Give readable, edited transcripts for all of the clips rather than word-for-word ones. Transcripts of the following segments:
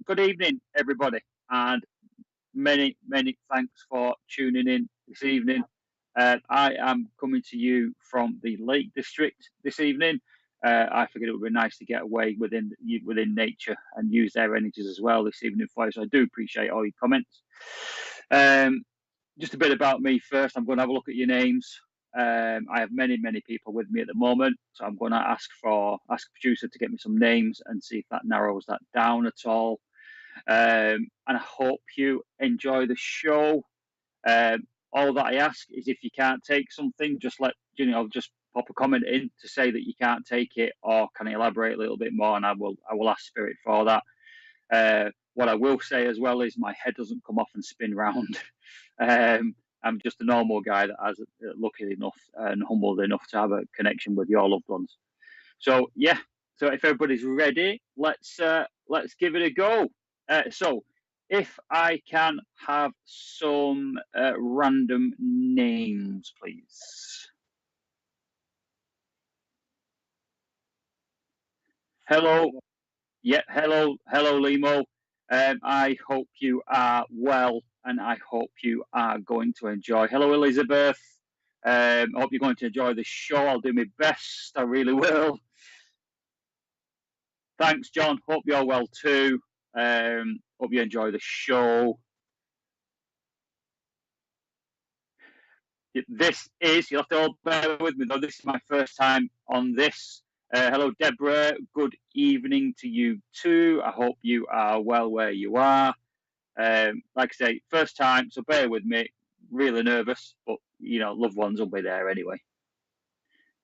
Good evening, everybody, and many thanks for tuning in this evening. I am coming to you from the Lake District this evening. I figured it would be nice to get away within nature and use their energies as well this evening for you. So I do appreciate all your comments. Just a bit about me first. I'm going to have a look at your names. I have many people with me at the moment, so I'm going to ask producer to get me some names and see if that narrows that down at all. And I hope you enjoy the show. All that I ask is if you can't take something, just just pop a comment in to say that you can't take it, or can I elaborate a little bit more, and I will ask Spirit for that. What I will say as well is my head doesn't come off and spin round. I'm just a normal guy that has lucky enough and humbled enough to have a connection with your loved ones. So yeah, so if everybody's ready, let's give it a go. So if I can have some random names, please. Hello. Yeah, hello, Limo. I hope you are well, and I hope you are going to enjoy. Hello, Elizabeth. I hope you're going to enjoy the show. I'll do my best. I really will. Thanks, John. Hope you're well too. Hope you enjoy the show. You'll have to all bear with me though, this is my first time on this. Hello, Deborah. Good evening to you too. I hope you are well where you are. Like I say, first time, so bear with me. Really nervous, but loved ones will be there anyway.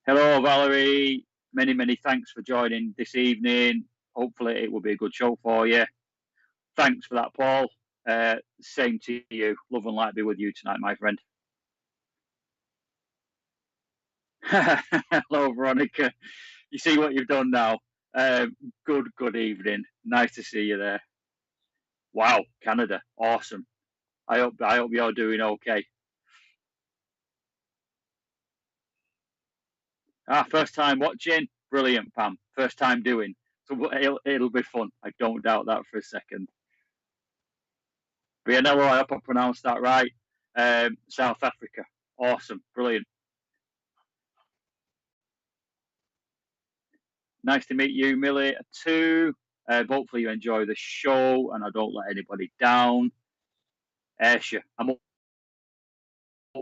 Hello, Valerie. Many thanks for joining this evening. Hopefully, it will be a good show for you. Thanks for that, Paul. Same to you. Love and light be with you tonight, my friend. Hello, Veronica. You see what you've done now. Good evening. Nice to see you there. Wow, Canada, awesome. I hope you're doing okay. First time watching, brilliant, Pam. First time doing, so it'll be fun. I don't doubt that for a second. Bianello, I hope I pronounced that right. South Africa, awesome, brilliant. Nice to meet you, Millie, too. Hopefully you enjoy the show and I don't let anybody down. Ayrshire, I'm up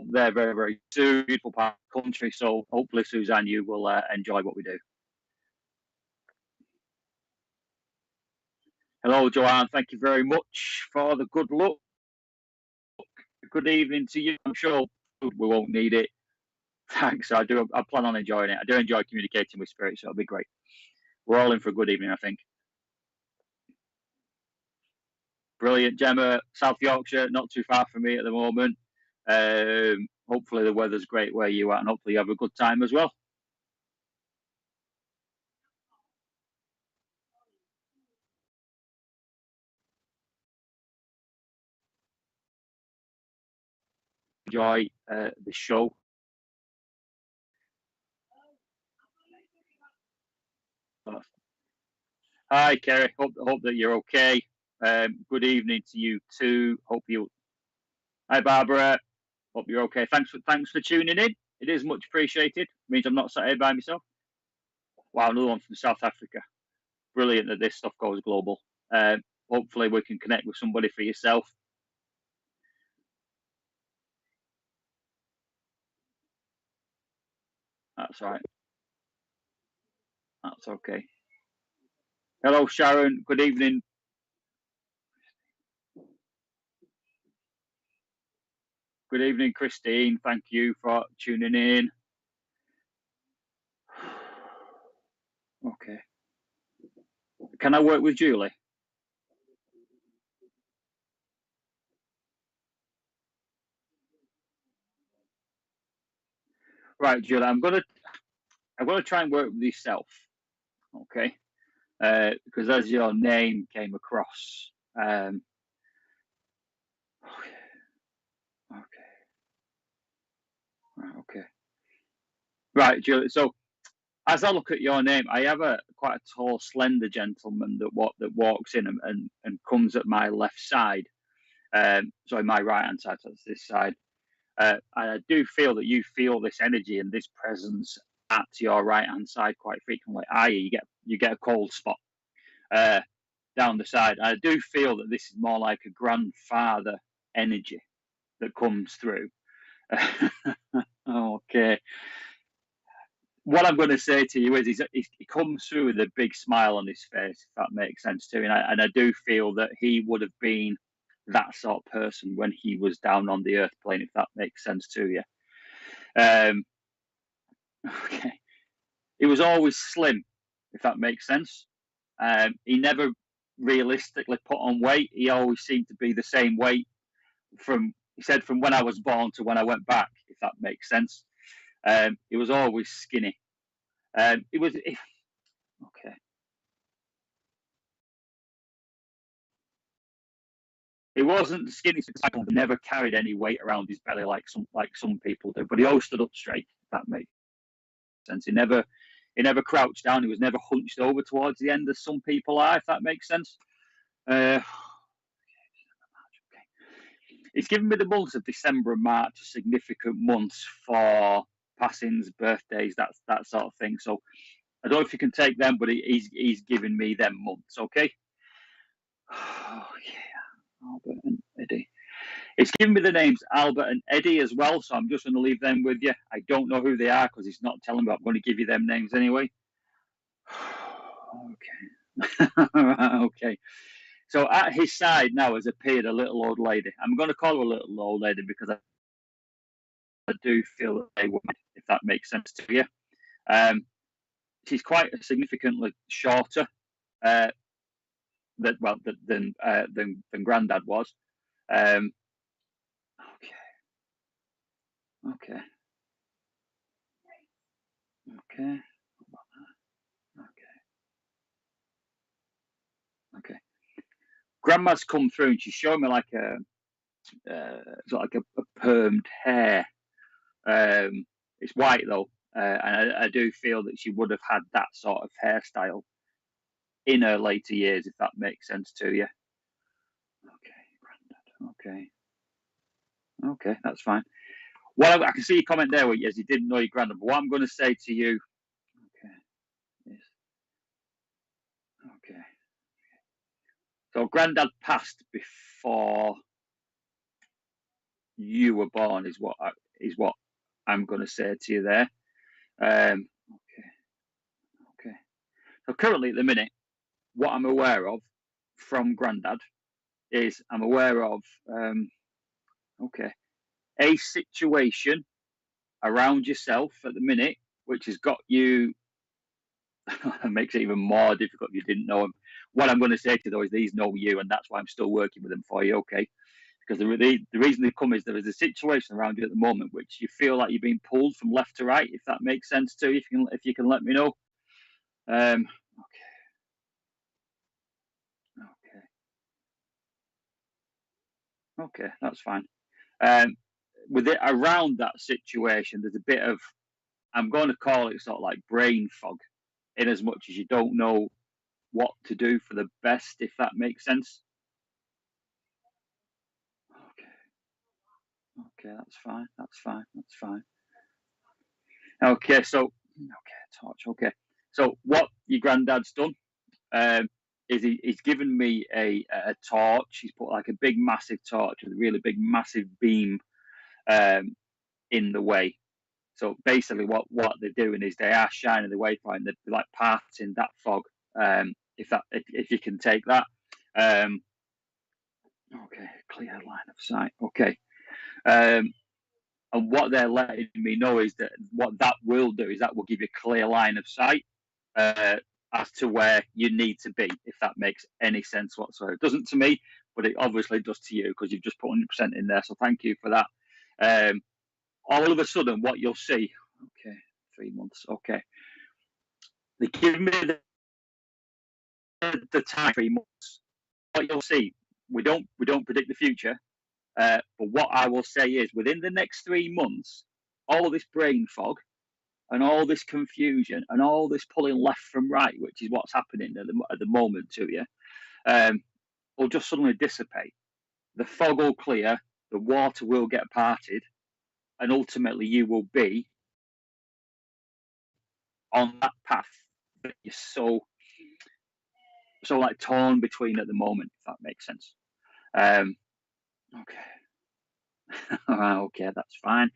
there very soon. Beautiful part of the country, so hopefully, Suzanne, you will enjoy what we do. Hello, Joanne. Thank you very much for the good luck. Good evening to you. I'm sure we won't need it. Thanks. I plan on enjoying it. I do enjoy communicating with Spirit, so it'll be great. We're all in for a good evening, I think. Brilliant, Gemma. South Yorkshire, not too far from me at the moment. Hopefully the weather's great where you are, and hopefully you have a good time as well. Enjoy the show. Hi, Kerry. Hope that you're okay. Good evening to you too. Hi, Barbara. Hope you're okay. Thanks for tuning in. It is much appreciated. It means I'm not sat here by myself. Wow, another one from South Africa. Brilliant that this stuff goes global. Hopefully we can connect with somebody for yourself. That's right. That's okay. Hello, Sharon. Good evening. Good evening, Christine. Thank you for tuning in. Okay. Can I work with Julie? Right, Julie. I'm gonna try and work with yourself. Okay. Because as your name came across. Okay. Okay. Right, Julie. So as I look at your name, I have quite a tall, slender gentleman that walks in and comes at my left side. Sorry, my right hand side, so that's this side. And I do feel that you feel this energy and this presence at your right hand side quite frequently. I.e., you get a cold spot down the side. I do feel that this is more like a grandfather energy that comes through. Okay. What I'm going to say to you is he comes through with a big smile on his face, if that makes sense to you. And I do feel that he would have been that sort of person when he was down on the earth plane, if that makes sense to you. Okay. He was always slim, if that makes sense. He never realistically put on weight. He always seemed to be the same weight he said from when I was born to when I went back, if that makes sense. He was always skinny. Okay. He wasn't skinny, never carried any weight around his belly like some people do, but he always stood up straight, if that makes sense. He never crouched down. He was never hunched over towards the end as some people are, if that makes sense. It's given me the months of December and March, significant months for passings, birthdays, that sort of thing. So I don't know if you can take them, but he's giving me them months, okay? Oh, yeah, Albert and Eddie. It's given me the names Albert and Eddie as well, so I'm just going to leave them with you. I don't know who they are because he's not telling me, but I'm going to give you them names anyway. Okay. Okay. So at his side now has appeared a little old lady. I'm going to call her a little old lady because I do feel that they would, if that makes sense to you. She's quite significantly shorter than Grandad was. Okay. Okay. Okay. Okay. Grandma's come through and she's showing me like a permed hair. It's white though, and I do feel that she would have had that sort of hairstyle in her later years, if that makes sense to you. Okay, Grandad. Okay, that's fine. Well, I can see your comment there, as you didn't know your Grandad. But what I'm going to say to you, okay, is okay. So Grandad passed before you were born, is what I'm going to say to you there. Okay. So currently, at the minute, what I'm aware of from Grandad is I'm aware of a situation around yourself at the minute, which has got you. Makes it even more difficult if you didn't know him. What I'm going to say to you though is these know you, and that's why I'm still working with them for you. Okay. Because the reason they come is there is a situation around you at the moment which you feel like you're being pulled from left to right, if that makes sense to you. If you can let me know. Okay, that's fine. With it around that situation, there's a bit of, I'm going to call it sort of like brain fog, in as much as you don't know what to do for the best, if that makes sense. Okay, that's fine. Okay, torch. Okay, so what your granddad's done is he's given me a torch. He's put like a big, massive torch with a really big, massive beam in the way. So basically, what they're doing is they are shining the waypoint. They're like parting that fog. If you can take that. Okay, clear line of sight. Okay. And what they're letting me know is that what that will do is that will give you a clear line of sight as to where you need to be, if that makes any sense whatsoever. It doesn't to me, but it obviously does to you because you've just put 100% in there. So thank you for that. All of a sudden, what you'll see, okay, 3 months, okay. They give me the time, 3 months. What you'll see, we don't predict the future. But what I will say is, within the next 3 months, all of this brain fog, and all this confusion and all this pulling left from right, which is what's happening at the moment to you, will just suddenly dissipate. The fog will clear, the water will get parted, and ultimately you will be on that path that you're so like torn between at the moment, if that makes sense. Okay. Okay, that's fine.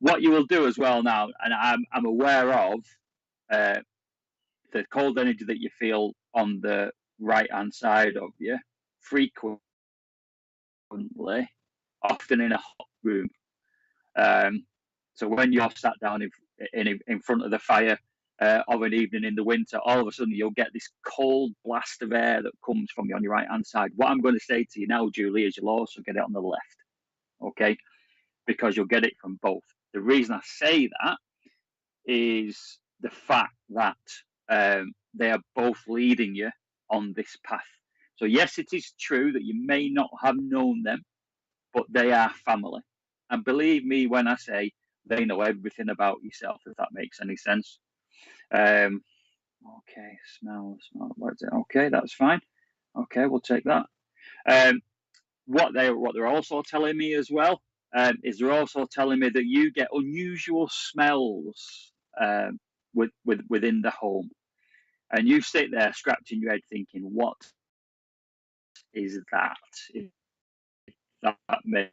What you will do as well now, and I'm aware of the cold energy that you feel on the right hand side of you frequently, often in a hot room. So when you're sat down in front of the fire of an evening in the winter, all of a sudden you'll get this cold blast of air that comes from you on your right hand side. What I'm going to say to you now, Julie, is you'll also get it on the left, okay? Because you'll get it from both. The reason I say that is the fact that they are both leading you on this path. So yes, it is true that you may not have known them, but they are family. And believe me when I say they know everything about yourself, if that makes any sense. Okay, smell. What is it? Okay, that's fine. Okay, we'll take that. What they're also telling me as well is they're also telling me that you get unusual smells within the home, and you sit there scratching your head thinking, what is that? If that makes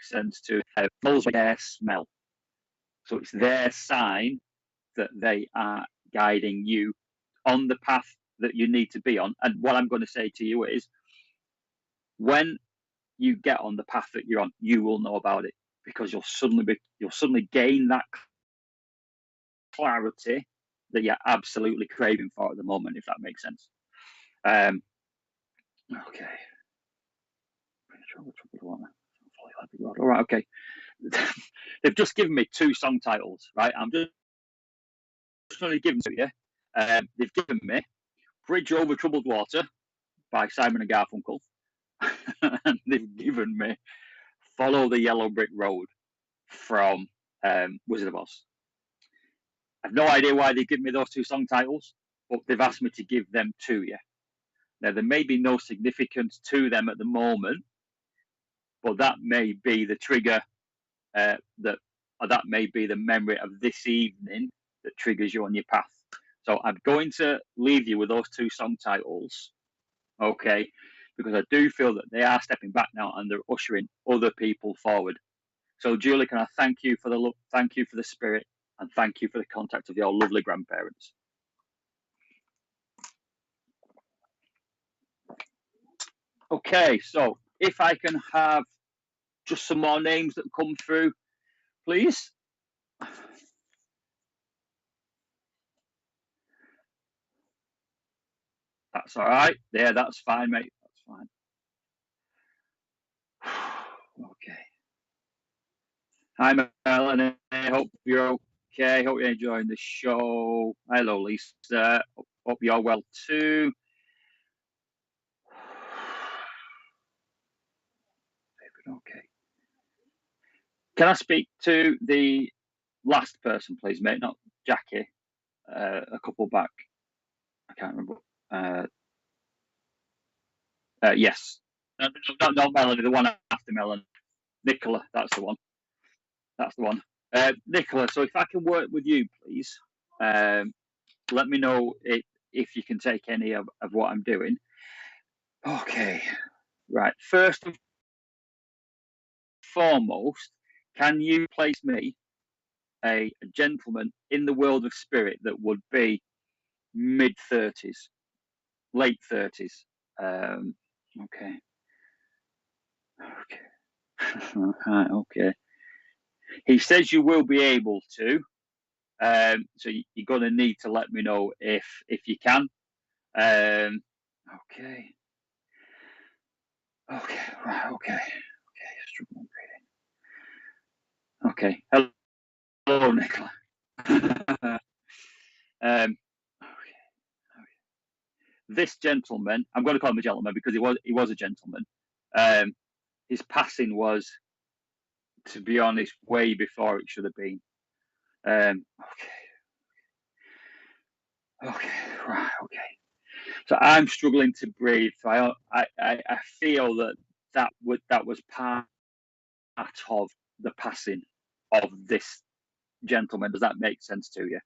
sense to smells like their smell. So it's their sign that they are guiding you on the path that you need to be on. And what I'm going to say to you is, when you get on the path that you're on, you will know about it, because you'll suddenly gain that clarity that you're absolutely craving for at the moment, if that makes sense. Okay. All right, okay. They've just given me 2 song titles, right? I'm just going to give them to you. They've given me Bridge Over Troubled Water by Simon and Garfunkel. And they've given me Follow the Yellow Brick Road from Wizard of Oz. I've no idea why they've given me those 2 song titles, but they've asked me to give them to you. Now, there may be no significance to them at the moment, but that may be the trigger, that may be the memory of this evening that triggers you on your path. So I'm going to leave you with those 2 song titles, okay? Because I do feel that they are stepping back now and they're ushering other people forward. So, Julie, can I thank you for the love, thank you for the spirit, and thank you for the contact of your lovely grandparents. Okay, so if I can have just some more names that come through, please. That's all right. Yeah, that's fine, mate. That's fine. Okay. Hi, Melanie. I hope you're okay. Hope you're enjoying the show. Hello, Lisa. Hope you're well too. Okay. Can I speak to the last person, please, mate? Not Jackie. A couple back. I can't remember. Yes. No, not Melanie. The one after Melanie. Nicola. That's the one. That's the one. Nicola. So if I can work with you, please. Let me know if you can take any of what I'm doing. Okay. Right. First and foremost, can you place me a gentleman in the world of spirit that would be mid-30s, late 30s? Okay. Okay. Okay. He says you will be able to. So you're going to need to let me know if you can. Okay. Okay. Right. Okay. Struggling breathing. Okay. Hello, Nicola. Okay. This gentleman, I'm going to call him a gentleman because he was a gentleman. His passing was, to be honest, way before it should have been. Okay. Right. Okay. So I'm struggling to breathe. So I feel that was part of the passing of this gentleman. Does that make sense to you?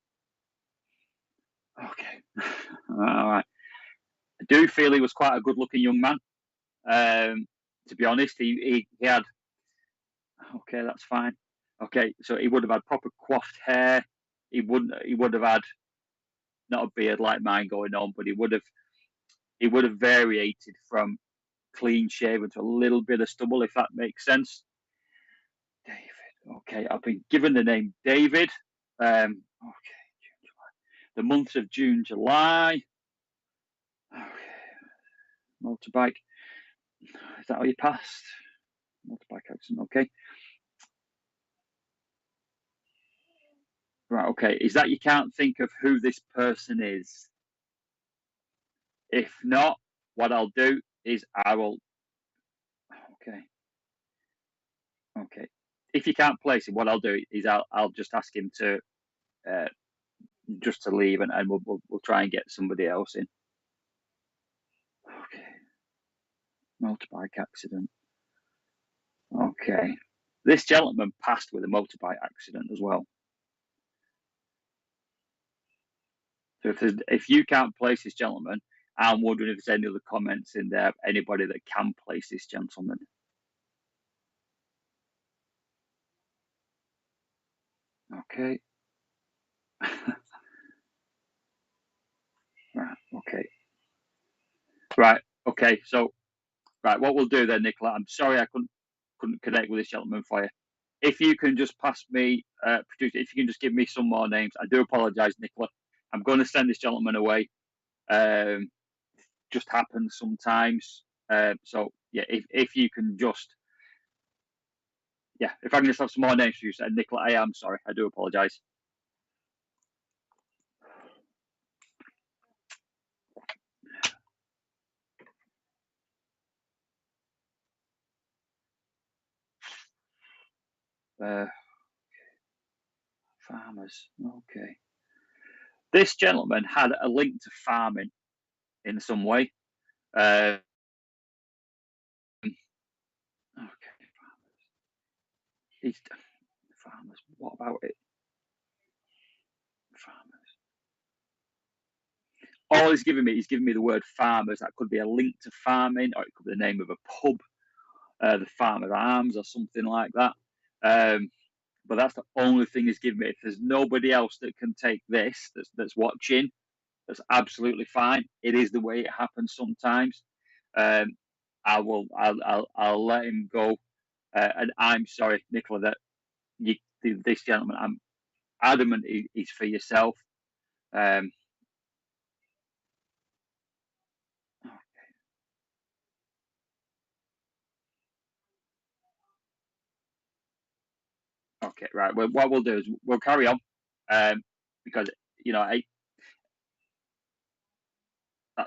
Okay. All right. I do feel he was quite a good-looking young man. To be honest, he had. Okay, that's fine. Okay, so he would have had proper coiffed hair. He would have had not a beard like mine going on, but he would have variated from clean shaven to a little bit of stubble, if that makes sense. David. Okay, I've been given the name David. Okay, June, July. The months of June, July. Okay. Motorbike. Is that how you passed? Motorbike accident. Okay. Right. Okay. Is that you can't think of who this person is? If not, what I'll do is I will. Okay. Okay. If you can't place him, what I'll do is I'll just ask him to uh, just to leave, and we'll try and get somebody else in. Okay. Motorbike accident. Okay. This gentleman passed with a motorbike accident as well. So if you can't place this gentleman, I'm wondering if there's any other comments in there, anybody that can place this gentleman. Okay. Right. Okay. Right. Okay. So, right. What we'll do then, Nicola, I'm sorry I couldn't connect with this gentleman for you. If you can just pass me, producer, if you can just give me some more names. I do apologise, Nicola. I'm going to send this gentleman away. Just happens sometimes. So yeah, if you can just, yeah, if I can just have some more names for you, said Nicola. I am sorry. I do apologise. Farmers. Okay. This gentleman had a link to farming in some way. Okay. He's farmers. What about it? Farmers. All he's giving me the word farmers. That could be a link to farming, or it could be the name of a pub, the Farmer's Arms, or something like that. But that's the only thing he's given me. If there's nobody else that can take this, that's watching, that's absolutely fine. It is the way it happens sometimes. I'll let him go. And I'm sorry, Nicola, that this gentleman, I'm adamant he's for yourself. Okay, right. Well, what we'll do is we'll carry on, because you know, uh,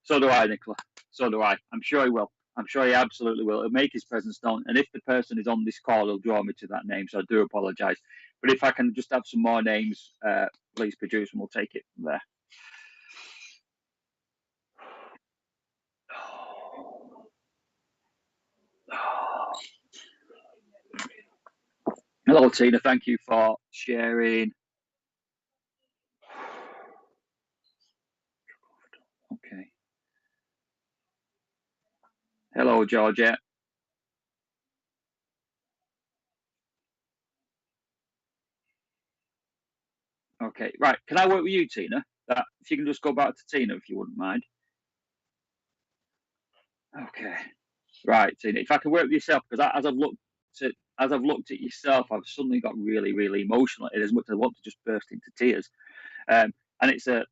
so do I, Nicola. So do I. I'm sure he will. I'm sure he absolutely will. He'll make his presence known, and if the person is on this call, he'll draw me to that name. So I do apologise. But if I can just have some more names, please produce, and we'll take it from there. Hello, Tina. Thank you for sharing. Okay. Hello, Georgia. Okay, right. Can I work with you, Tina? If you can just go back to Tina, if you wouldn't mind. Okay. Right, Tina. If I can work with yourself, because as I've looked at yourself, I've suddenly got really, really emotional. As much as I want to just burst into tears. And it's a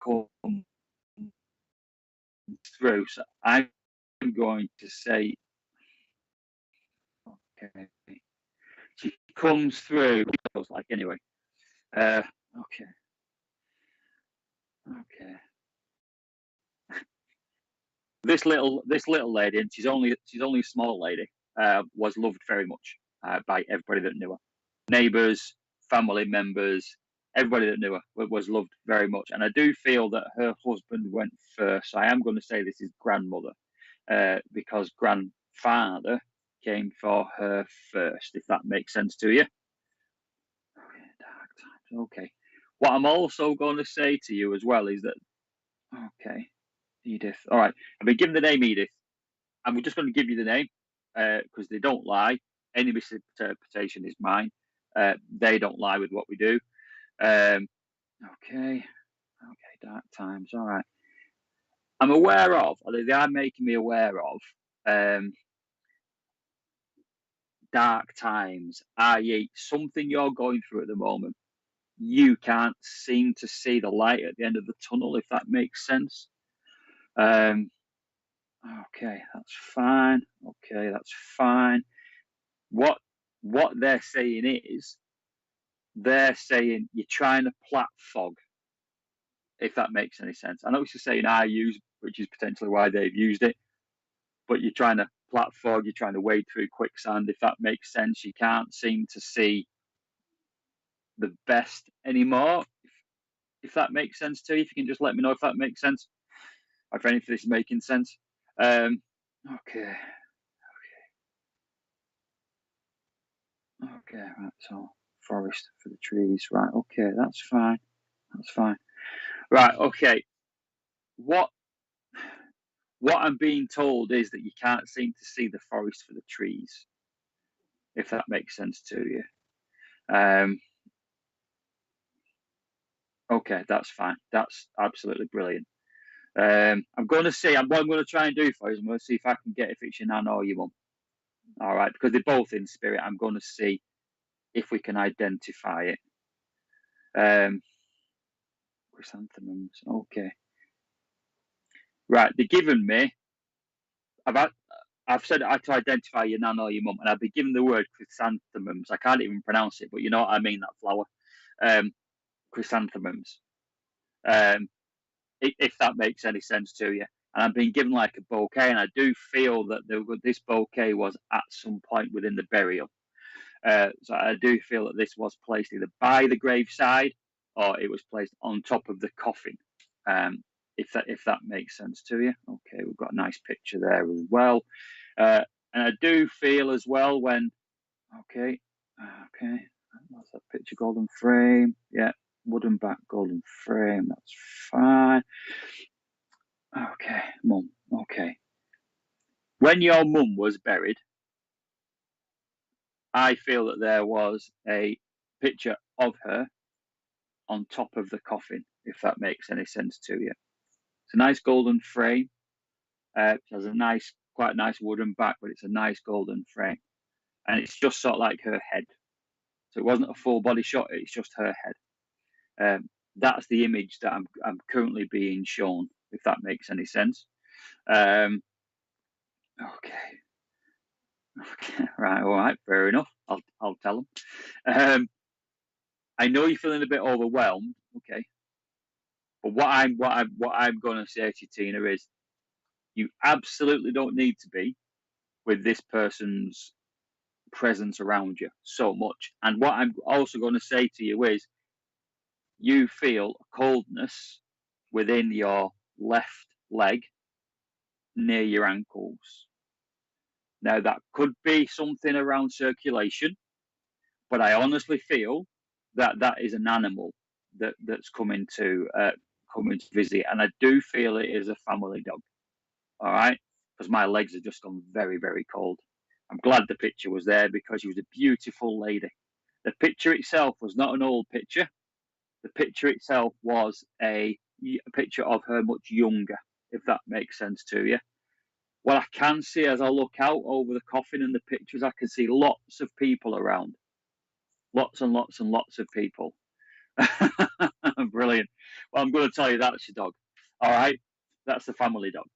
come through. So I'm going to say, okay, she comes through. Feels like anyway. Okay. This little lady, and she's only a small lady, was loved very much by everybody that knew her, neighbours, family members, everybody that knew her was loved very much. And I do feel that her husband went first. So I am going to say this is grandmother, because grandfather came for her first, if that makes sense to you. Okay, dark times. Okay. What I'm also going to say to you as well is that, okay, Edith. All right. I've been given the name Edith. And we're just going to give you the name because they don't lie. Any misinterpretation is mine. They don't lie with what we do. Okay, dark times. All right. I'm aware of, or they are making me aware of, dark times, i.e., something you're going through at the moment. You can't seem to see the light at the end of the tunnel, if that makes sense. Okay, that's fine. Okay, that's fine. What they're saying is, they're saying you're trying to plat fog, if that makes any sense. I know it's the saying I use, which is potentially why they've used it, but you're trying to plat fog, you're trying to wade through quicksand, if that makes sense. You can't seem to see the best anymore, if that makes sense to you. If you can just let me know if that makes sense, or if anything is making sense. Okay. Right, so forest for the trees, right? Okay, that's fine. Right, okay. What I'm being told is that you can't seem to see the forest for the trees, if that makes sense to you. Okay, that's fine. That's absolutely brilliant. I'm going to see. What I'm going to try and do for you is I'm going to see if I can get if it's your nan or your mum. All right, because they're both in spirit. I'm going to see if we can identify it. Chrysanthemums. Okay. Right, they're giving me. I've said I had to identify your nan or your mum, and I've been given the word chrysanthemums. I can't even pronounce it, but you know what I mean, that flower. Chrysanthemums. If that makes any sense to you. And I've been given like a bouquet, and I do feel that this bouquet was at some point within the burial. So I do feel that this was placed either by the graveside or it was placed on top of the coffin. If that makes sense to you. Okay, we've got a nice picture there as well. And I do feel as well when, okay, that's that picture, golden frame. Yeah, wooden back, golden frame. That's fine. Okay, mum. Okay. When your mum was buried, I feel that there was a picture of her on top of the coffin, if that makes any sense to you. It's a nice golden frame. It has a quite nice wooden back, but it's a nice golden frame. And it's just sort of like her head. So it wasn't a full body shot, it's just her head. That's the image that I'm currently being shown, if that makes any sense. Okay, right, all right, fair enough. I'll tell them. I know you're feeling a bit overwhelmed, okay. But what I'm going to say to you, Tina, is you absolutely don't need to be with this person's presence around you so much. And what I'm also going to say to you is you feel a coldness within your left leg near your ankles. Now, that could be something around circulation, but I honestly feel that is an animal that's coming to visit, and I do feel it is a family dog. All right, because my legs have just gone very, very cold. I'm glad the picture was there because she was a beautiful lady. The picture itself was not an old picture. The picture itself was a picture of her much younger, if that makes sense to you. What I can see as I look out over the coffin and the pictures, I can see lots of people around. Lots and lots and lots of people. Brilliant. Well, I'm going to tell you that's your dog. All right. That's the family dog.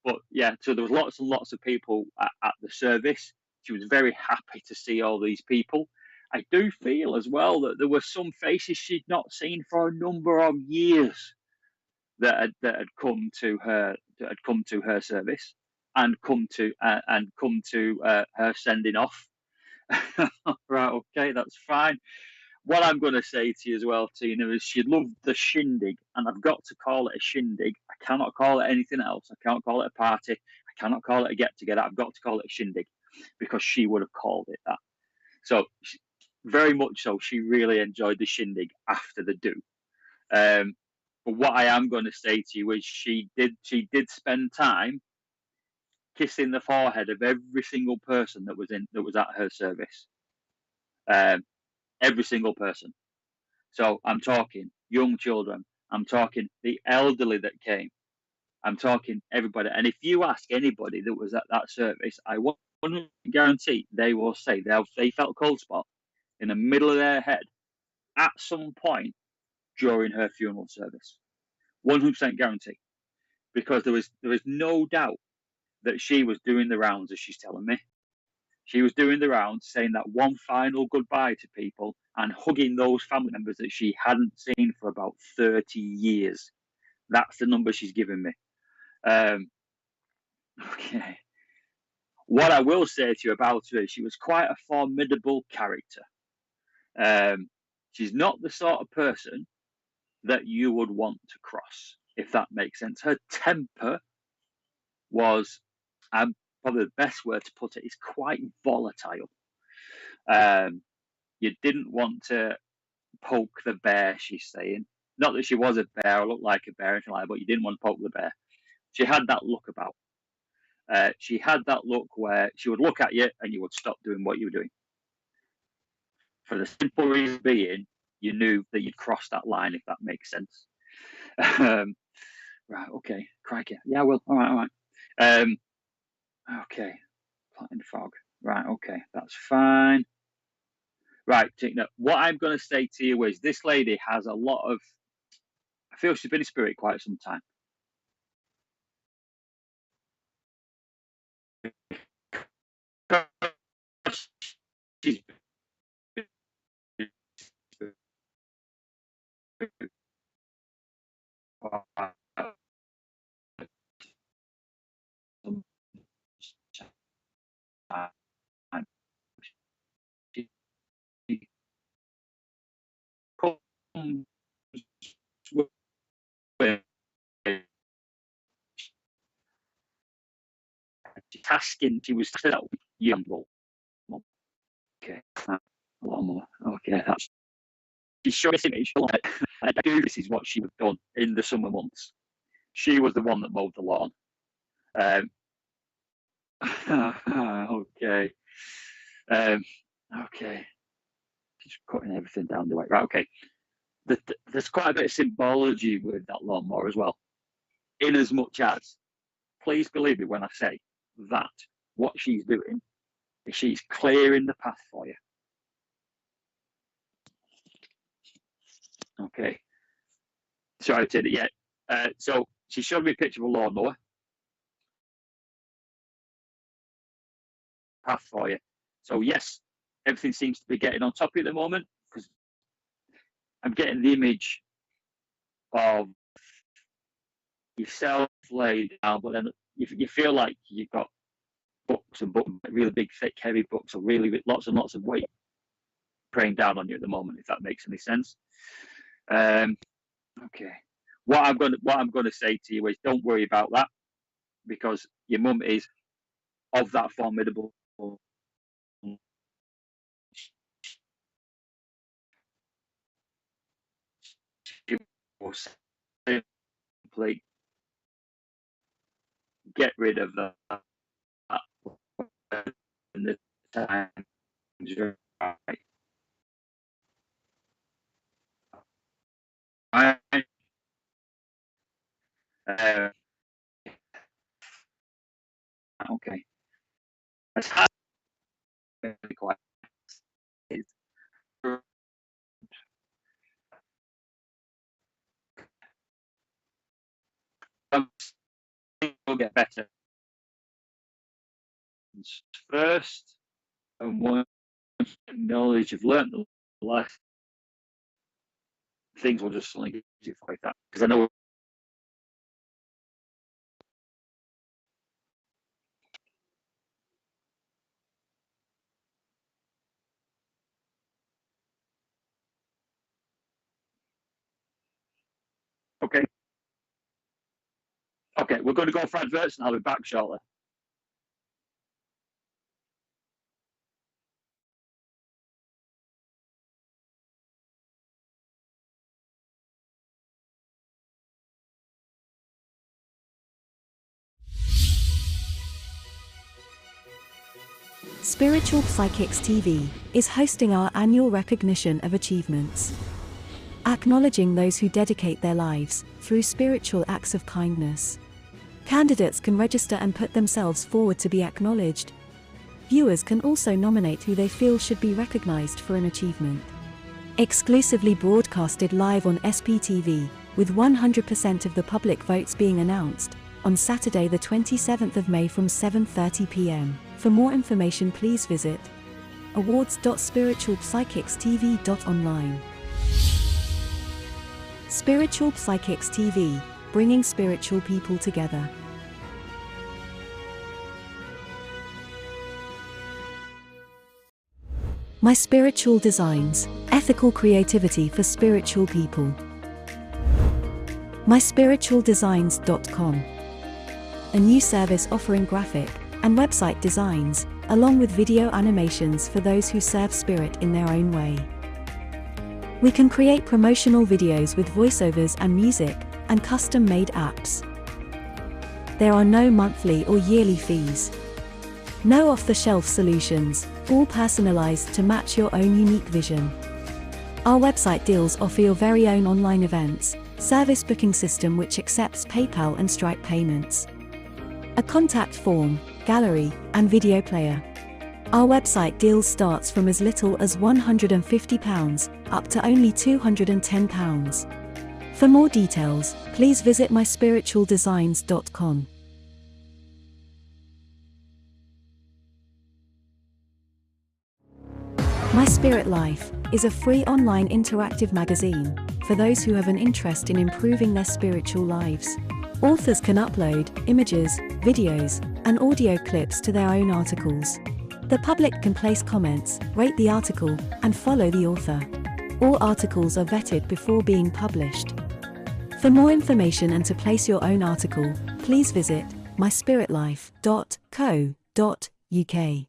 But yeah, so there was lots and lots of people at the service. She was very happy to see all these people. I do feel as well that there were some faces she'd not seen for a number of years that had come to her service and come to her sending off. Right, okay, that's fine. What I'm going to say to you as well, Tina, is she loved the shindig, and I've got to call it a shindig. I cannot call it anything else. I can't call it a party. I cannot call it a get together. I've got to call it a shindig because she would have called it that. So, very much so, she really enjoyed the shindig after the do. But what I am going to say to you is she did spend time kissing the forehead of every single person that was at her service. Every single person. So I'm talking young children. I'm talking the elderly that came. I'm talking everybody. And if you ask anybody that was at that service, I 100% guarantee they will say they felt cold spot in the middle of their head at some point during her funeral service. 100% guarantee. Because there was no doubt that she was doing the rounds, as she's telling me. She was doing the rounds, saying that one final goodbye to people and hugging those family members that she hadn't seen for about 30 years. That's the number she's given me. Okay. What I will say to you about her is she was quite a formidable character. She's not the sort of person that you would want to cross, if that makes sense. Her temper was, probably the best word to put it, is quite volatile. You didn't want to poke the bear, she's saying. Not that she was a bear or looked like a bear or anything like that, but you didn't want to poke the bear. She had that look about. She had that look where she would look at you and you would stop doing what you were doing. For the simple reason being, you knew that you'd crossed that line, if that makes sense. Right, okay, crikey. Yeah, well, all right. Okay, plotting fog. Right, okay, that's fine. Right, Tina, what I'm going to say to you is this lady has a lot of, I feel she's been in spirit quite some time. She's tasking, she was still young. Okay, a lot more. Okay, that's she's showing this image. I do. This is what she would have done in the summer months. She was the one that mowed the lawn. Okay. Okay. Just cutting everything down the way. Right. Okay. There's quite a bit of symbology with that lawnmower as well. In as much as, please believe me when I say that what she's doing is she's clearing the path for you. Okay. Sorry, Tina. Yeah. So she showed me a picture of a lawnmower. Path for you. So yes, everything seems to be getting on top of you at the moment because I'm getting the image of yourself laid down, but then you feel like you've got books and books, really big, thick, heavy books, or really lots and lots of weight praying down on you at the moment, if that makes any sense. Okay. What I'm going to say to you is, don't worry about that, because your mum is of that formidable. She will simply get rid of that when the time's right. Okay. That's hard. Quite. get better first, and once knowledge you've learned the lesson, things will just suddenly get easier like that. Because I know. Okay. Okay, we're going to go for adverts, and I'll be back shortly. Spiritual Psychics TV is hosting our annual recognition of achievements, acknowledging those who dedicate their lives through spiritual acts of kindness. Candidates can register and put themselves forward to be acknowledged. Viewers can also nominate who they feel should be recognized for an achievement. Exclusively broadcasted live on SPTV, with 100% of the public votes being announced, on Saturday the 27th of May from 7:30 p.m. For more information please visit awards.spiritualpsychicstv.online. Spiritual Psychics TV, bringing spiritual people together. My Spiritual Designs, ethical creativity for spiritual people. myspiritualdesigns.com. A new service offering graphic and website designs, along with video animations for those who serve spirit in their own way. We can create promotional videos with voiceovers and music, and custom-made apps. There are no monthly or yearly fees. No off-the-shelf solutions, all personalized to match your own unique vision. Our website deals offer your very own online events, service booking system which accepts PayPal and Stripe payments, a contact form, gallery, and video player. Our website deals starts from as little as £150 up to only £210. For more details, please visit myspiritualdesigns.com. My Spirit Life is a free online interactive magazine for those who have an interest in improving their spiritual lives. Authors can upload images, videos, and audio clips to their own articles. The public can place comments, rate the article, and follow the author. All articles are vetted before being published. For more information and to place your own article, please visit myspiritlife.co.uk.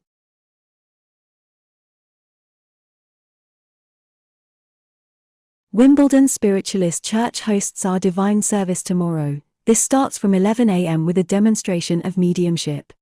Wimbledon Spiritualist Church hosts our divine service tomorrow. This starts from 11 a.m. with a demonstration of mediumship.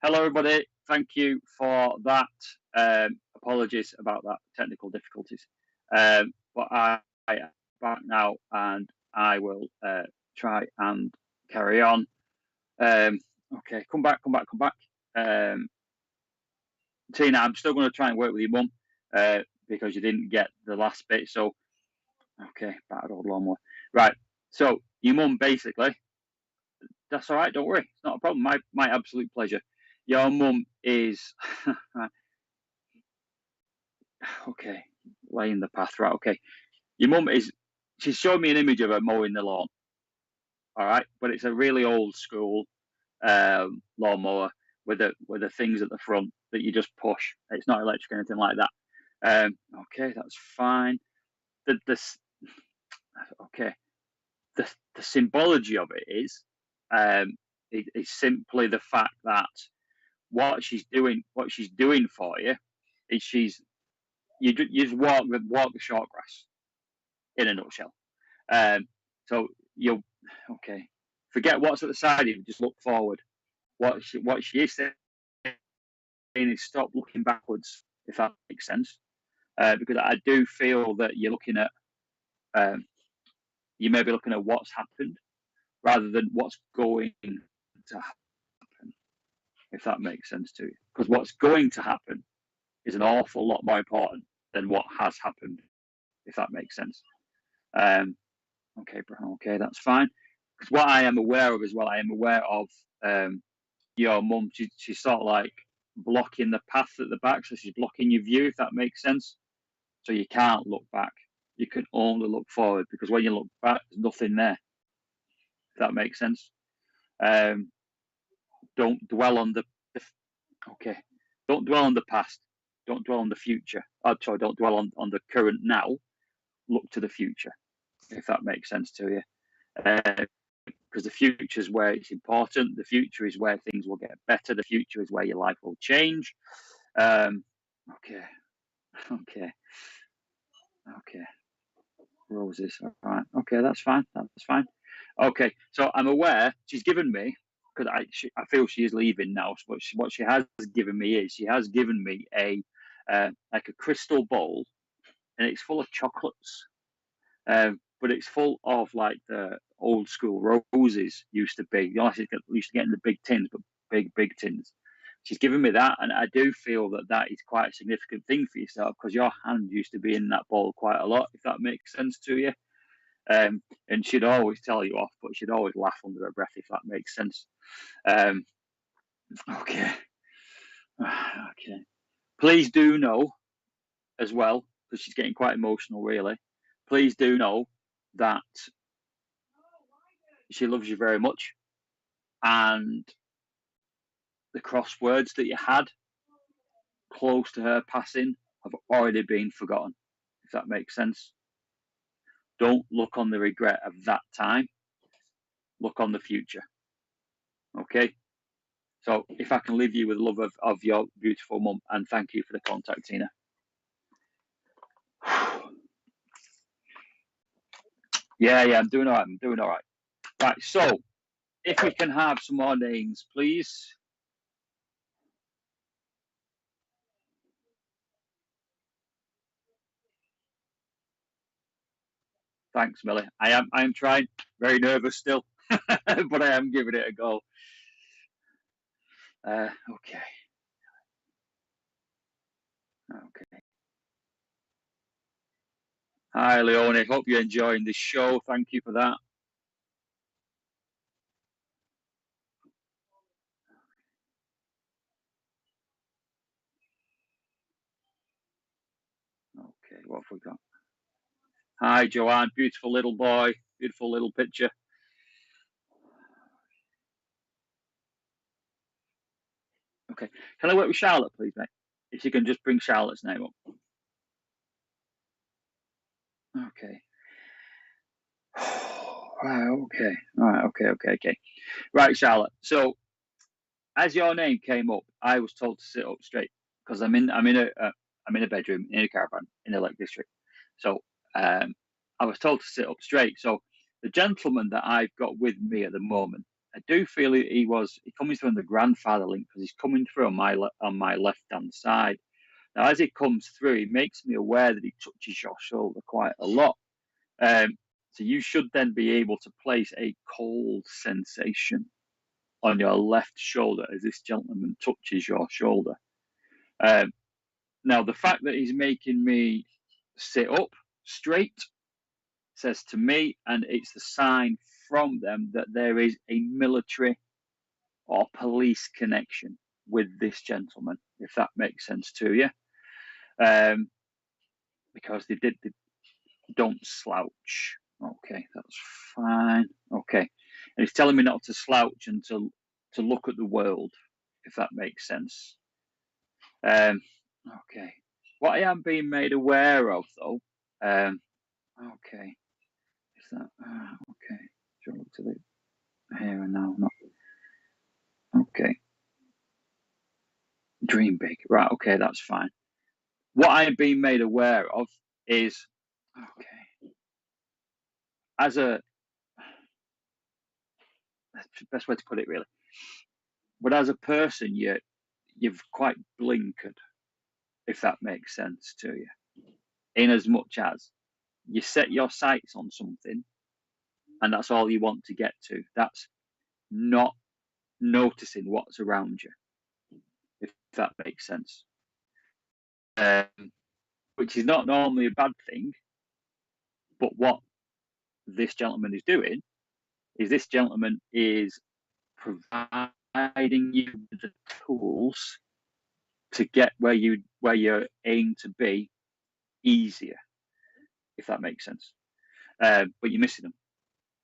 Hello, everybody. Thank you for that. Apologies about that technical difficulties. But I am back now, and I will try and carry on. Okay, come back. Tina, I'm still going to try and work with your mum because you didn't get the last bit. So, okay, battered old lawnmower. Right. So your mum basically. That's all right. Don't worry. It's not a problem. My absolute pleasure. Your mum is okay. Laying the path, right? Okay. Your mum is. She's showed me an image of her mowing the lawn. All right, but it's a really old school lawnmower with the things at the front that you just push. It's not electric or anything like that. Okay, that's fine. Okay. The symbology of it is simply the fact that what she's doing for you is you just walk the short grass in a nutshell. So you'll forget what's at the side of you, just look forward. What she is saying is stop looking backwards, if that makes sense. Because I do feel that you're looking at you may be looking at what's happened rather than what's going to happen, if that makes sense to you. Because what's going to happen is an awful lot more important than what has happened, if that makes sense. Okay, that's fine. Because what I am aware of as well, I am aware of your mum. She's sort of like blocking the path at the back, so she's blocking your view, if that makes sense. So you can't look back. You can only look forward, because when you look back, there's nothing there, if that makes sense. Don't dwell on don't dwell on the past. Don't dwell on the future. Sorry, don't dwell on the current now. Look to the future, if that makes sense to you. Because the future is where it's important. The future is where things will get better. The future is where your life will change. Okay. Roses. All right. Okay, that's fine. Okay, so I'm aware she's given me, because I feel she is leaving now. But what she has given me is she has given me a like a crystal bowl, and it's full of chocolates. But it's full of like the old school roses used to be. You know, used to get in the big tins, but big tins. She's given me that, and I do feel that is quite a significant thing for yourself, because your hand used to be in that bowl quite a lot, if that makes sense to you. And she'd always tell you off, but she'd always laugh under her breath, if that makes sense. Okay. Please do know as well, because she's getting quite emotional, really. Please do know that she loves you very much, and the crosswords that you had close to her passing have already been forgotten, if that makes sense. Don't look on the regret of that time. Look on the future. Okay? So if I can leave you with love of your beautiful mum, and thank you for the contact, Tina. Yeah, I'm doing all right. Right, so if we can have some more names, please. Thanks, Millie. I am trying. Very nervous still, but I am giving it a go. Okay. Hi, Leonie. Hope you're enjoying this show. Thank you for that. Okay, what have we got? Hi, Joanne. Beautiful little boy. Beautiful little picture. Okay. Can I work with Charlotte, please, mate? If you can just bring Charlotte's name up. Okay. Right, okay. All right, okay. Right, Charlotte. So, as your name came up, I was told to sit up straight, because I'm in a bedroom in a caravan in the Lake District. So, I was told to sit up straight. So, the gentleman that I've got with me at the moment, I do feel he coming through on the grandfather link, because he's coming through on my left hand side. Now, as he comes through, he makes me aware that he touches your shoulder quite a lot. So you should then be able to place a cold sensation on your left shoulder as this gentleman touches your shoulder. Now, the fact that he's making me sit up straight says to me, and it's the sign from them, that there is a military or police connection with this gentleman, if that makes sense to you. Because they don't slouch. Okay, that's fine. Okay. And he's telling me not to slouch and to look at the world, if that makes sense. Okay. What I am being made aware of, though, okay, is that, okay, should I look to the here and now? Not, okay. Dream big. Right, okay, that's fine. What I am being made aware of is, okay, as a, that's the best way to put it, really. But as a person, you've quite blinkered, if that makes sense to you. In as much as you set your sights on something, and that's all you want to get to. That's not noticing what's around you, if that makes sense. Which is not normally a bad thing, but what this gentleman is doing is this gentleman is providing you with the tools to get where you aim to be easier, if that makes sense. But you're missing them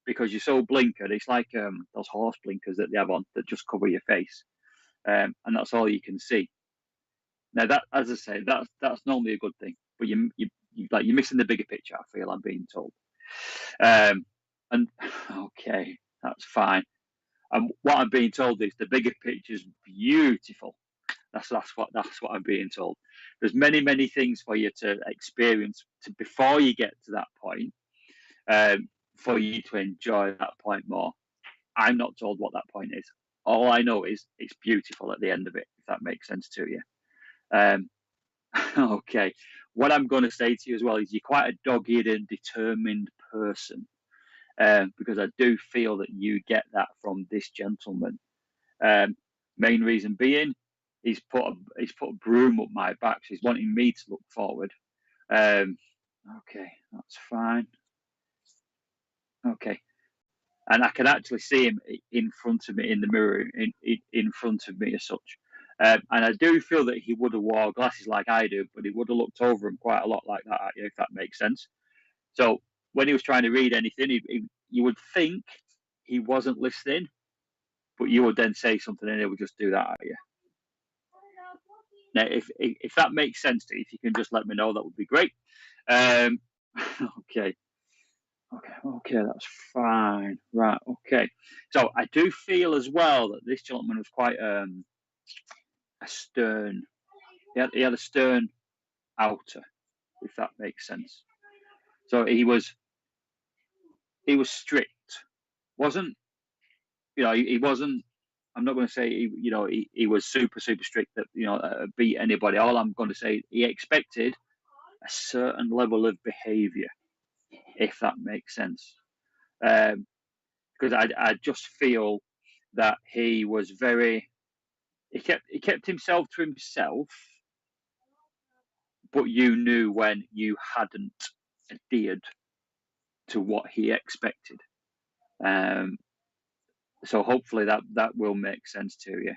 because you're so blinkered. It's like those horse blinkers that they have on that just cover your face, and that's all you can see. Now, that, as I say, that's normally a good thing, but you're missing the bigger picture. I feel I'm being told, and okay, that's fine. And what I'm being told is the bigger picture is beautiful. That's what I'm being told. There's many things for you to experience before you get to that point, for you to enjoy that point more. I'm not told what that point is. All I know is it's beautiful at the end of it, if that makes sense to you. Okay. What I'm going to say to you as well is you're quite a dogged and determined person, because I do feel that you get that from this gentleman. Main reason being, he's put a broom up my back, so he's wanting me to look forward. Okay, that's fine. Okay, and I can actually see him in front of me in the mirror, in front of me as such. And I do feel that he would have wore glasses like I do, but he would have looked over him quite a lot like that at you, if that makes sense. So when he was trying to read anything, you would think he wasn't listening, but you would then say something and he would just do that at you. Now, if that makes sense to you, if you can just let me know, that would be great. Okay, that's fine. Right, okay. So I do feel as well that this gentleman was quite a stern. He had a stern outer, if that makes sense. So he was strict. Wasn't, he wasn't. I'm not going to say he was super strict that beat anybody. All I'm going to say, he expected a certain level of behaviour, if that makes sense. Because I just feel that he was he kept himself to himself, but you knew when you hadn't adhered to what he expected. So hopefully that will make sense to you.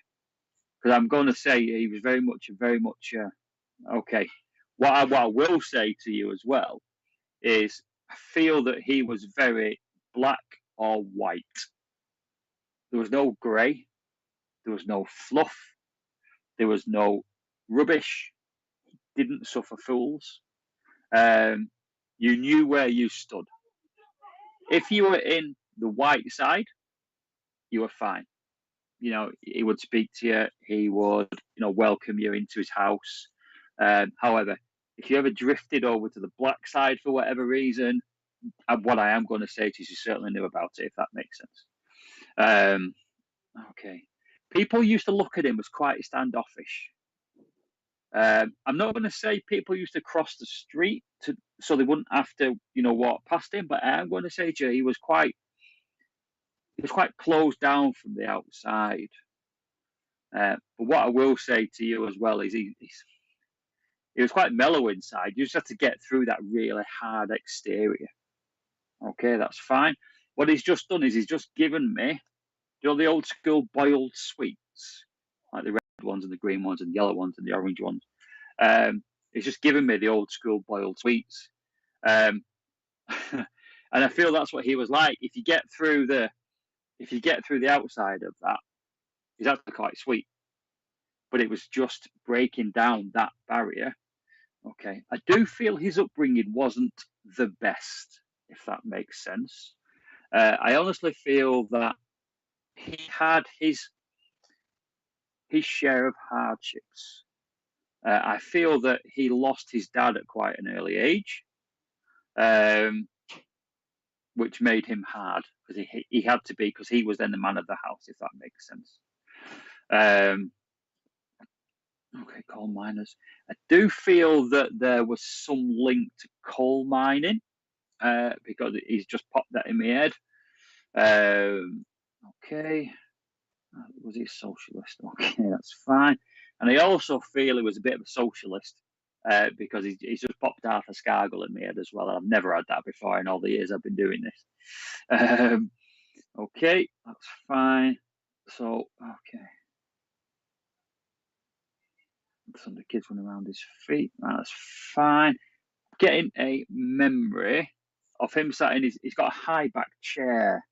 Because I'm going to say he was very much okay. What I will say to you as well is I feel that he was very black or white. There was no grey. There was no fluff. There was no rubbish. He didn't suffer fools. You knew where you stood. If you were in the white side, you were fine. He would speak to you. He would, welcome you into his house. However, if you ever drifted over to the black side for whatever reason, what I am going to say to you certainly knew about it, if that makes sense. Okay. People used to look at him as quite standoffish. I'm not going to say people used to cross the street so they wouldn't have to, walk past him, but I'm going to say to you, he was quite closed down from the outside. But what I will say to you as well is he was quite mellow inside. You just have to get through that really hard exterior. Okay, that's fine. What he's just done is he's just given me, the old school boiled sweets, like the red ones and the green ones and the yellow ones and the orange ones. He's just given me the old school boiled sweets. And I feel that's what he was like. If you get through the outside of that, he's actually quite sweet. But it was just breaking down that barrier. Okay, I do feel his upbringing wasn't the best, if that makes sense. I honestly feel that he had his share of hardships. I feel that he lost his dad at quite an early age, which made him hard because he had to be, because he was then the man of the house, if that makes sense. Okay, coal miners. I do feel that there was some link to coal mining because he's just popped that in my head. Okay. Was he a socialist? Okay, that's fine. And I also feel he was a bit of a socialist because he's just popped Arthur Scargill in my head as well. I've never had that before in all the years I've been doing this. Okay, that's fine. So, okay. Some of the kids running around his feet. That's fine. Getting a memory of him sat in he's got a high back chair.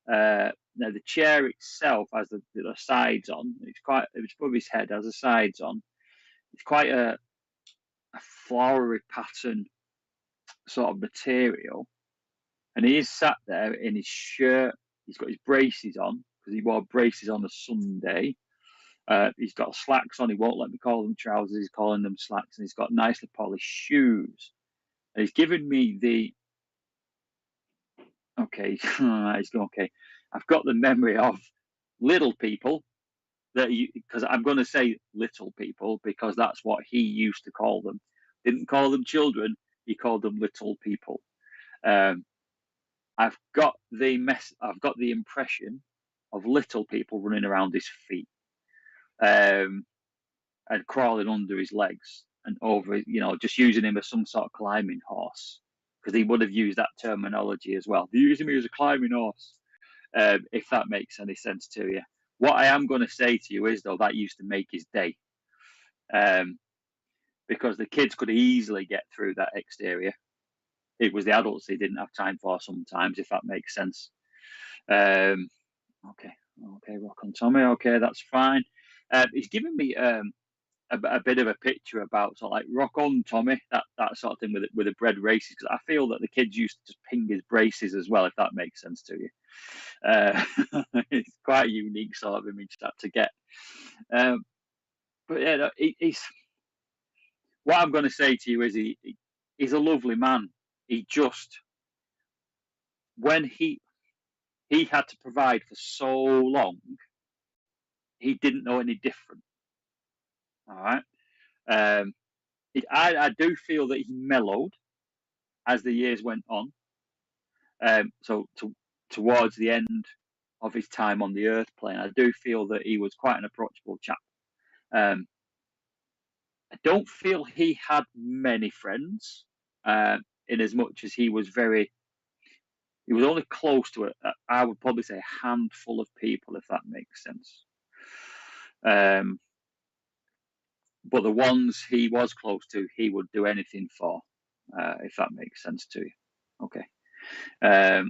Now the chair itself has the sides on. It's above his head, has the sides on. It's quite a flowery pattern sort of material, and he is sat there in his shirt. He's got his braces on because he wore braces on a Sunday. He's got slacks on. He won't let me call them trousers. He's calling them slacks, and he's got nicely polished shoes. And he's given me the okay. He's going okay. I've got the memory of little people because I'm going to say little people because that's what he used to call them. Didn't call them children. He called them little people. I've got the impression of little people running around his feet and crawling under his legs and over, just using him as some sort of climbing horse because he would have used that terminology as well. They're using me as a climbing horse, if that makes any sense to you. What I am going to say to you is, though, that used to make his day because the kids could easily get through that exterior. It was the adults he didn't have time for sometimes, if that makes sense. Okay, rock on Tommy. Okay, that's fine. He's given me a bit of a picture about sort of like rock on Tommy, that sort of thing with the bread races, because I feel that the kids used to just ping his braces as well, if that makes sense to you. It's quite a unique sort of image to get. But yeah, he's what I'm going to say to you is he's a lovely man. He just, when he had to provide for so long, he didn't know any different. All right. I do feel that he mellowed as the years went on. So towards the end of his time on the Earth plane, I do feel that he was quite an approachable chap. I don't feel he had many friends, in as much as he was only close to it. I would probably say a handful of people, if that makes sense. But the ones he was close to, he would do anything for, if that makes sense to you. Okay. Okay.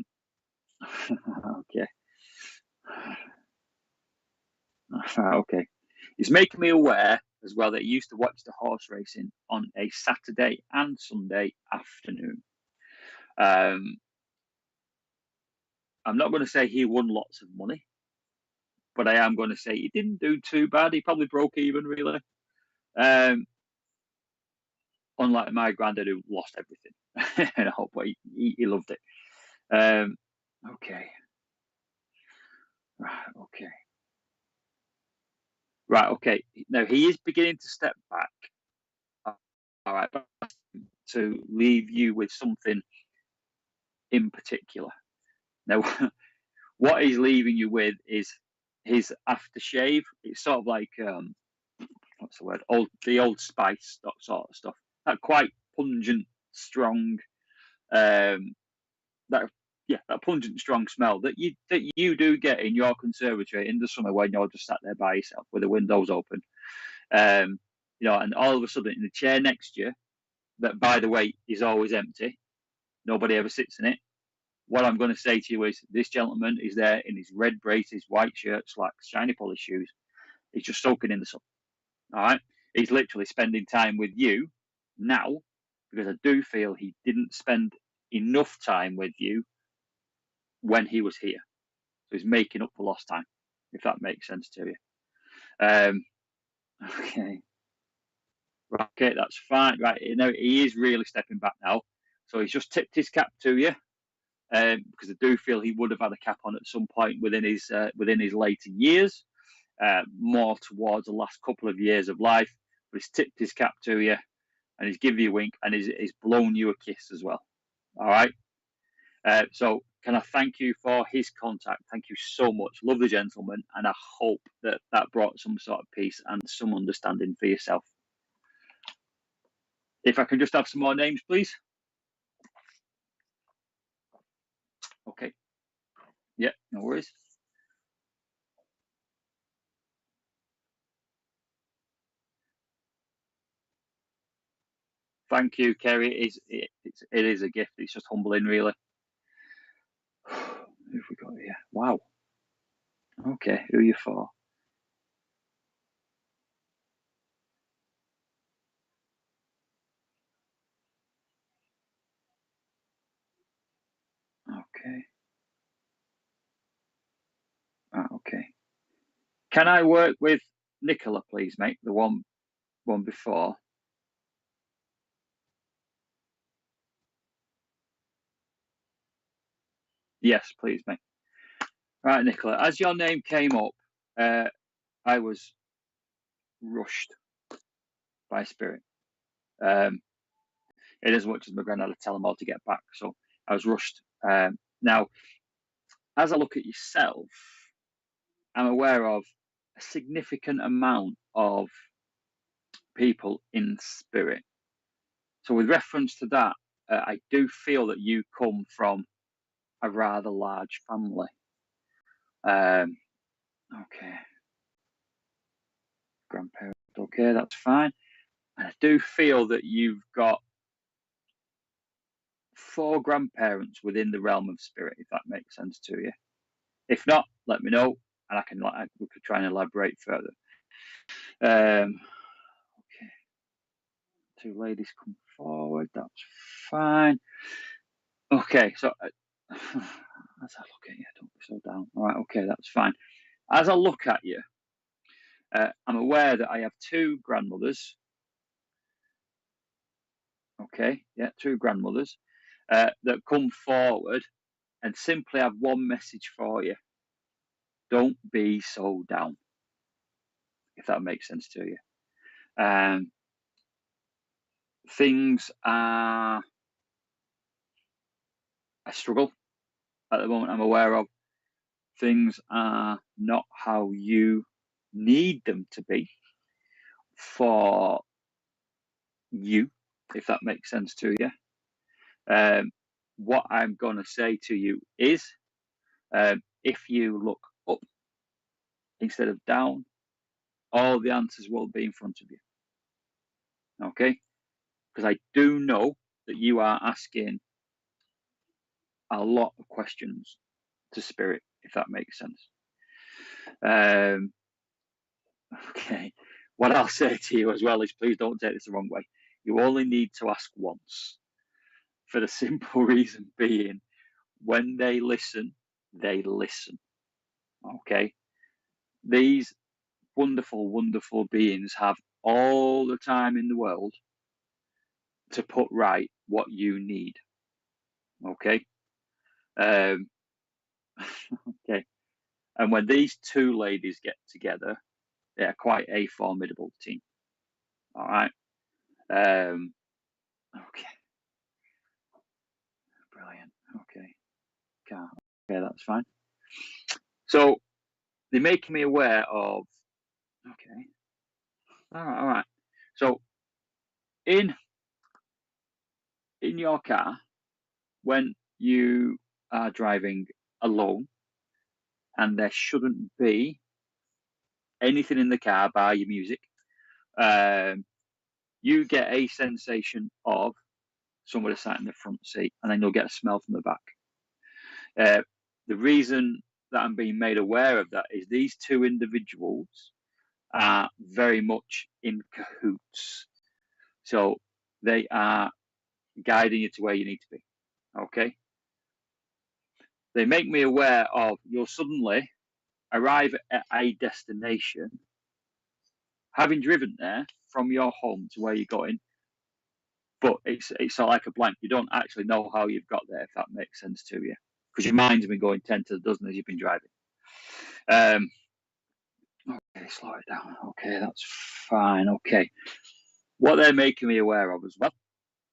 Okay. He's making me aware as well that he used to watch the horse racing on a Saturday and Sunday afternoon. I'm not going to say he won lots of money, but I am going to say he didn't do too bad. He probably broke even, really. Unlike my granddad, who lost everything. And I hope he loved it. Okay. Right, okay. Right, okay. Now he is beginning to step back. All right, to leave you with something in particular. Now, what he's leaving you with is his aftershave. It's sort of like what's the word? The Old Spice, that sort of stuff. That quite pungent, strong, that that pungent, strong smell that you do get in your conservatory in the summer when you're just sat there by yourself with the windows open. And all of a sudden in the chair next to you, that by the way is always empty, nobody ever sits in it. What I'm going to say to you is this gentleman is there in his red braces, white shirt, slacks, shiny polished shoes. He's just soaking in the sun. All right. He's literally spending time with you now because I do feel he didn't spend enough time with you when he was here. So he's making up for lost time, if that makes sense to you. Okay. Okay, that's fine. Right. He is really stepping back now. So he's just tipped his cap to you. Because I do feel he would have had a cap on at some point within his later years, more towards the last couple of years of life. But he's tipped his cap to you, and he's given you a wink, and he's blown you a kiss as well. All right. So can I thank you for his contact? Thank you so much. Love the gentleman, and I hope that brought some sort of peace and some understanding for yourself. If I can just have some more names, please. Okay. Yeah, no worries. Thank you, Kerry. It is a gift. It's just humbling, really. Who have we got here? Wow. Okay, who are you for? Okay. Okay. Can I work with Nicola, please, mate? The one before. Yes, please, mate. Right, Nicola. As your name came up, I was rushed by spirit. It as much as my granddad had tell them all to get back, so I was rushed. Now, as I look at yourself, I'm aware of a significant amount of people in spirit. So, with reference to that, I do feel that you come from a rather large family. Okay. Grandparents. Okay, that's fine. And I do feel that you've got 4 grandparents within the realm of spirit, if that makes sense to you. If not, let me know, and we could try and elaborate further. Okay. 2 ladies come forward. That's fine. Okay, so as I look at you, don't be so down. All right, okay, that's fine. As I look at you, I'm aware that I have 2 grandmothers. Okay, yeah, 2 grandmothers that come forward and simply have one message for you. Don't be so down, if that makes sense to you. Things are a struggle at the moment, I'm aware of. Things are not how you need them to be for you, if that makes sense to you. What I'm going to say to you is, if you look up instead of down, all the answers will be in front of you. Okay? Because I do know that you are asking a lot of questions to spirit, if that makes sense. Okay. What I'll say to you as well is, please don't take this the wrong way. You only need to ask once, for the simple reason being, when they listen, they listen. Okay? These wonderful, wonderful beings have all the time in the world to put right what you need. Okay? Okay. And when these 2 ladies get together, They're quite a formidable team. All right. Okay. Brilliant. Okay. Okay, that's fine. So they're making me aware of. Okay. All right. All right. So in your car, when you are driving alone, and there shouldn't be anything in the car bar your music, you get a sensation of somebody sat in the front seat, and then you'll get a smell from the back. The reason that I'm being made aware of that is these two individuals are very much in cahoots. So they are guiding you to where you need to be. Okay. They make me aware of you'll suddenly arrive at a destination, having driven there from your home to where you're going, but it's sort of like a blank. You don't actually know how you've got there, if that makes sense to you, because your mind's been going 10 to the dozen as you've been driving. Okay, slow it down. Okay, that's fine. Okay. What they're making me aware of as well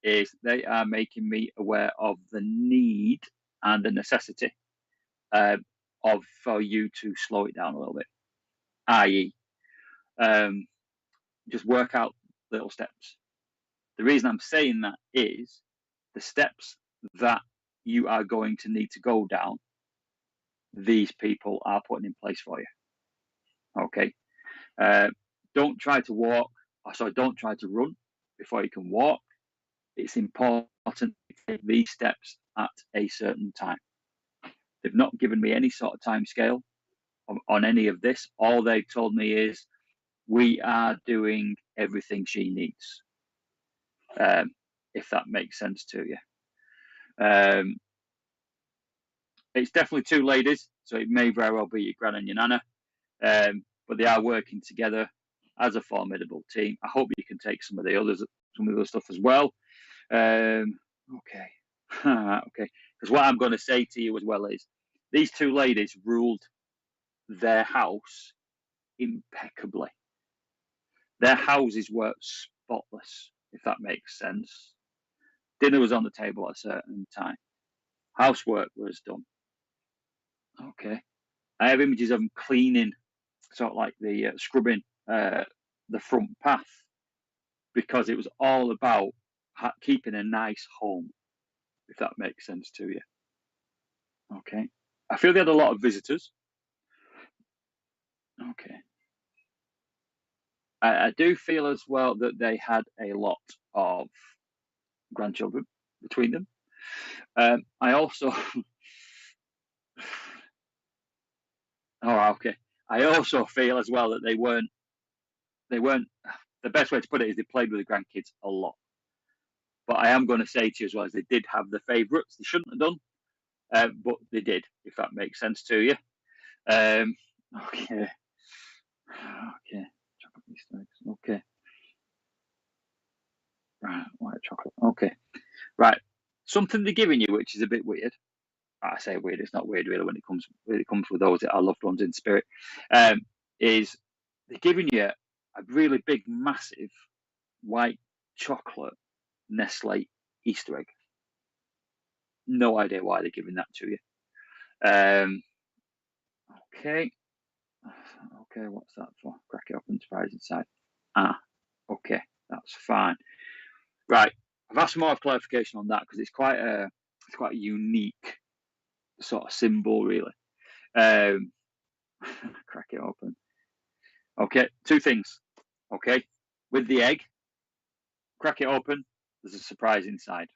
is they are making me aware of the need and the necessity for you to slow it down a little bit, i.e., just work out little steps. The reason I'm saying that is the steps that you are going to need to go down, these people are putting in place for you. Okay. Don't try to walk, don't try to run before you can walk. It's important to take these steps at a certain time. They've not given me any sort of time scale on any of this. All they've told me is we are doing everything she needs, if that makes sense to you. It's definitely two ladies, so it may very well be your gran and your nana, but they are working together as a formidable team. I hope you can take some of the other stuff as well. Okay. Okay. Because what I'm going to say to you as well is these two ladies ruled their house impeccably. Their houses were spotless, if that makes sense. Dinner was on the table at a certain time. Housework was done. Okay. I have images of them cleaning, sort of like the scrubbing the front path, because it was all about keeping a nice home, if that makes sense to you. Okay. I feel they had a lot of visitors. Okay. I do feel as well that they had a lot of grandchildren between them. I also, okay. I also feel as well that they weren't. The best way to put it is they played with the grandkids a lot. But I am going to say to you as well as they did have the favourites. They shouldn't have done, but they did, if that makes sense to you. Okay. Okay. Chocolate mistakes. Okay. Right. White chocolate. Okay. Right. Something they're giving you, which is a bit weird. I say weird. It's not weird really when it comes with those that are loved ones in spirit. Is they're giving you a really big, massive white chocolate Nestle Easter egg. No idea why they're giving that to you. Okay. Okay, what's that for? Crack it open, surprise inside. Okay, that's fine. Right, I've asked more clarification on that because it's quite a unique sort of symbol, really. Crack it open. Okay, two things. Okay, with the egg, crack it open. There's a surprise inside.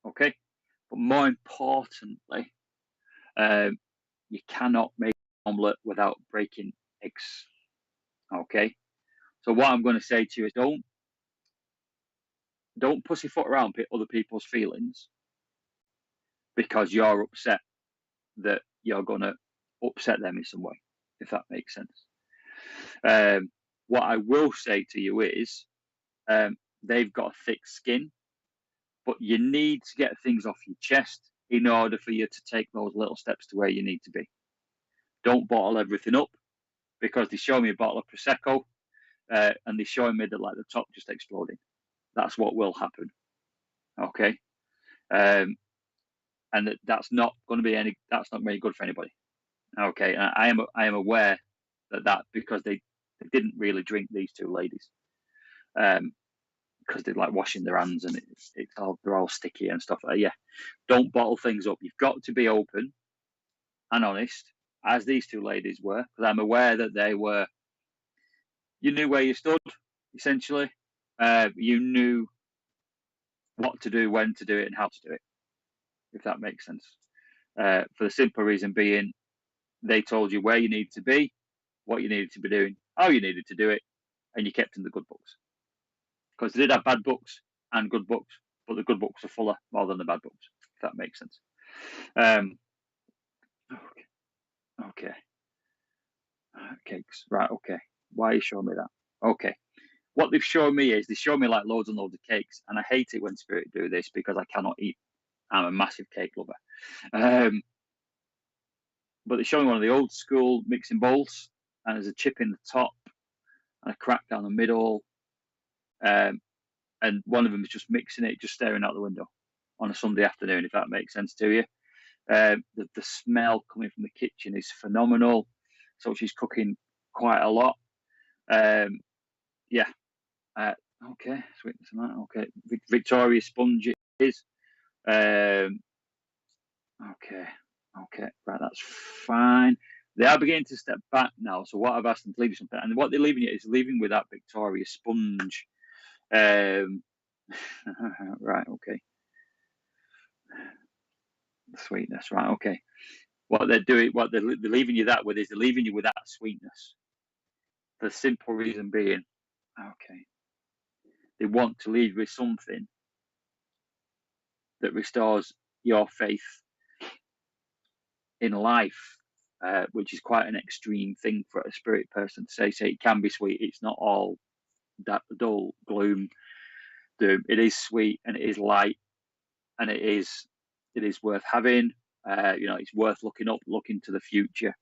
Okay, but more importantly, you cannot make an omelette without breaking eggs. Okay, so what I'm going to say to you is don't pussyfoot around other people's feelings because you're upset that you're going to upset them in some way, if that makes sense. What I will say to you is they've got thick skin, but you need to get things off your chest in order for you to take those little steps to where you need to be. Don't bottle everything up because they show me a bottle of Prosecco and they're showing me that like the top just exploding. That's what will happen. Okay. And that's not going to be that's not very good for anybody. Okay. And I am aware that because they didn't really drink, these two ladies, because they like washing their hands and they're all sticky and stuff like that. Yeah. Don't bottle things up. You've got to be open and honest, as these two ladies were, because I'm aware that you knew where you stood, essentially. You knew what to do, when to do it, and how to do it, if that makes sense. For the simple reason being, they told you where you needed to be, what you needed to be doing, how you needed to do it, and you kept in the good books. Because they did have bad books and good books, but the good books are fuller more than the bad books, if that makes sense. Okay. Cakes. Right, okay. Why are you showing me that? Okay. What they've shown me is they show me like loads and loads of cakes, and I hate it when spirit do this because I cannot eat. I'm a massive cake lover. But they're showing one of the old school mixing bowls, and there's a chip in the top and a crack down the middle. And one of them is just mixing it, just staring out the window on a Sunday afternoon, if that makes sense to you. The smell coming from the kitchen is phenomenal. So she's cooking quite a lot. Yeah. Okay. Sweetness and that. Okay. Victoria sponge it is. Okay. Right. That's fine. They are beginning to step back now. So what I've asked them to leave you something, and what they're leaving it is leaving with that Victoria sponge. Right. Okay. Sweetness. Right. Okay. What they're doing, what they're leaving you that with is they're leaving you with that sweetness. The simple reason being, okay, they want to leave you with something that restores your faith in life, which is quite an extreme thing for a spirit person to say. Say it can be sweet. It's not all that dull gloom, doom. It is sweet and it is light, and it is worth having. It's worth looking to the future.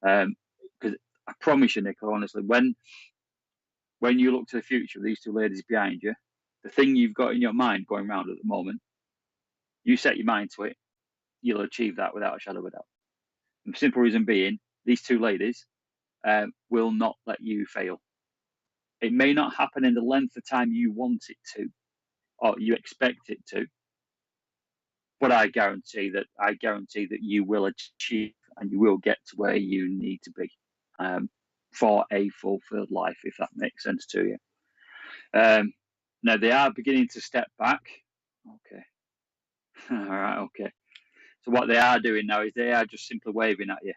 Because I promise you, Nicola, honestly, when you look to the future of these two ladies behind you, the thing you've got in your mind going around at the moment, you set your mind to it, you'll achieve that without a shadow of a doubt. And the simple reason being, these two ladies will not let you fail. It may not happen in the length of time you want it to, or you expect it to, but I guarantee that you will achieve and you will get to where you need to be for a fulfilled life, if that makes sense to you. Now they are beginning to step back. Okay. All right. Okay. So what they are doing now is they are just simply waving at you.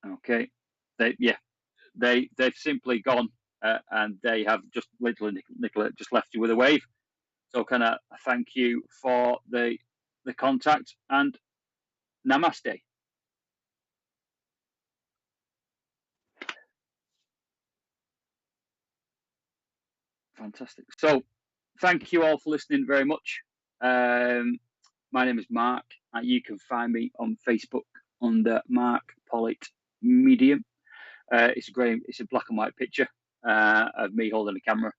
Okay. They've simply gone and they have just literally, Nicola, just left you with a wave. So can I thank you for the contact and namaste. Fantastic. So thank you all for listening very much. My name is Mark. You can find me on Facebook under Mark Pollitt Medium. It's a black and white picture of me holding a camera.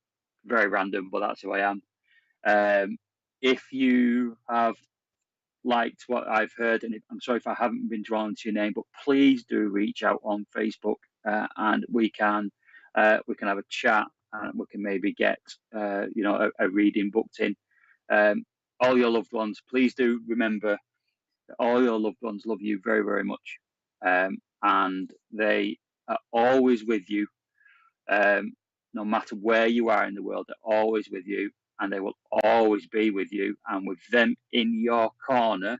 Very random, but that's who I am. If you have liked what I've heard, and I'm sorry if I haven't been drawn to your name, but please do reach out on Facebook and we can have a chat and we can maybe get a reading booked in. All your loved ones, please do remember that all your loved ones love you very, very much, and they are always with you. No matter where you are in the world, they're always with you, and they will always be with you. And with them in your corner,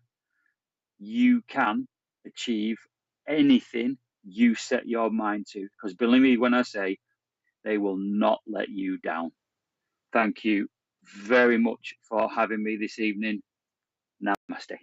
you can achieve anything you set your mind to. Because believe me when I say, they will not let you down. Thank you very much for having me this evening. Namaste.